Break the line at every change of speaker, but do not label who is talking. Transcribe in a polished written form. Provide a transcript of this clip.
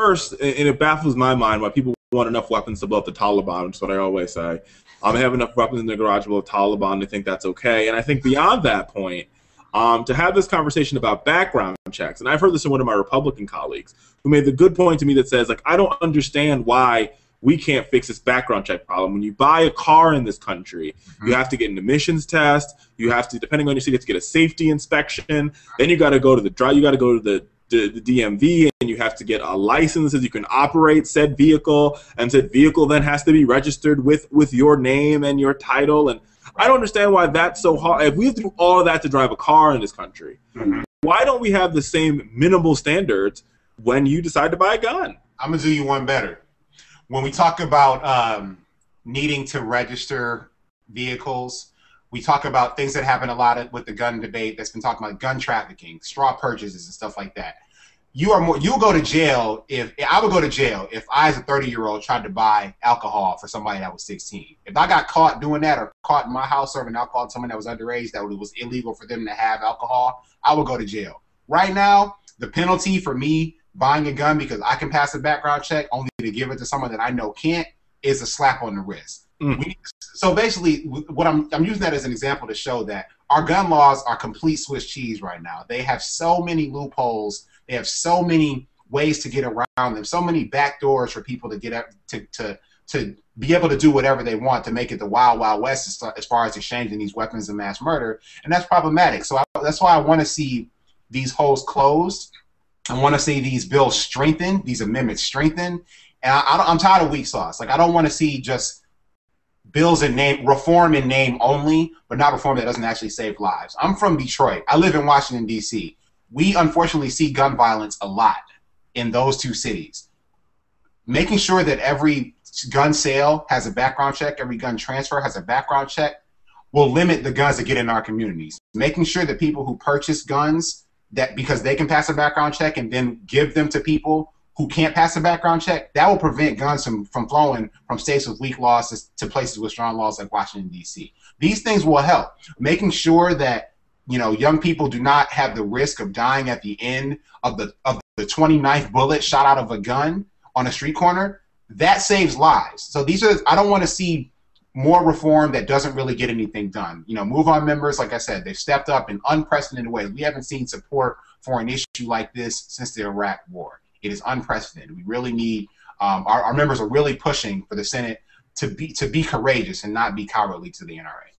first, and it baffles my mind why people want enough weapons to blow up the Taliban, which is what I always say. They have enough weapons in the garage to blow up the Taliban. They think that's okay. And I think beyond that point, to have this conversation about background checks, and I've heard this from one of my Republican colleagues who made the good point to me that says, like, I don't understand why we can't fix this background check problem. When you buy a car in this country, you have to get an emissions test. You have to, depending on your city, you have to get a safety inspection. Then you got to go to the DMV, and you have to get a license that you can operate said vehicle, and said vehicle then has to be registered with your name and your title. And I don't understand why that's so hard. If we have to do all of that to drive a car in this country, why don't we have the same minimal standards when you decide to buy a gun?
I'm gonna do you one better. When we talk about needing to register vehicles, we talk about things that happen a lot with the gun debate that's been talking about gun trafficking, straw purchases, and stuff like that. You'll go to jail I would go to jail if I, as a 30-year-old, tried to buy alcohol for somebody that was 16. If I got caught doing that, or caught in my house serving alcohol to someone that was underage, that it was illegal for them to have alcohol, I would go to jail. Right now, the penalty for me buying a gun because I can pass a background check only to give it to someone that I know can't is a slap on the wrist. So basically, what I'm using that as an example to show that our gun laws are complete Swiss cheese right now. They have so many loopholes. They have so many ways to get around them, so many back doors for people to get to be able to do whatever they want, to make it the wild, wild west as far as exchanging these weapons of mass murder, and that's problematic. So that's why I want to see these holes closed. I want to see these bills strengthened, these amendments strengthened, and I'm tired of weak sauce. Like, I don't want to see just bills in name, reform in name only, but not reform that doesn't actually save lives. I'm from Detroit. I live in Washington, D.C. We unfortunately see gun violence a lot in those two cities. Making sure that every gun sale has a background check, every gun transfer has a background check, will limit the guns that get in our communities. Making sure that people who purchase guns, that because they can pass a background check and then give them to people who can't pass a background check, that will prevent guns from flowing from states with weak laws to places with strong laws like Washington, D.C. These things will help. Making sure that, you know, young people do not have the risk of dying at the end of the 29th bullet shot out of a gun on a street corner, that saves lives. So I don't want to see more reform that doesn't really get anything done. You know, Move On members, like I said, they've stepped up in unprecedented ways. We haven't seen support for an issue like this since the Iraq War. It is unprecedented. We really need, our members are really pushing for the Senate to be courageous and not be cowardly to the NRA.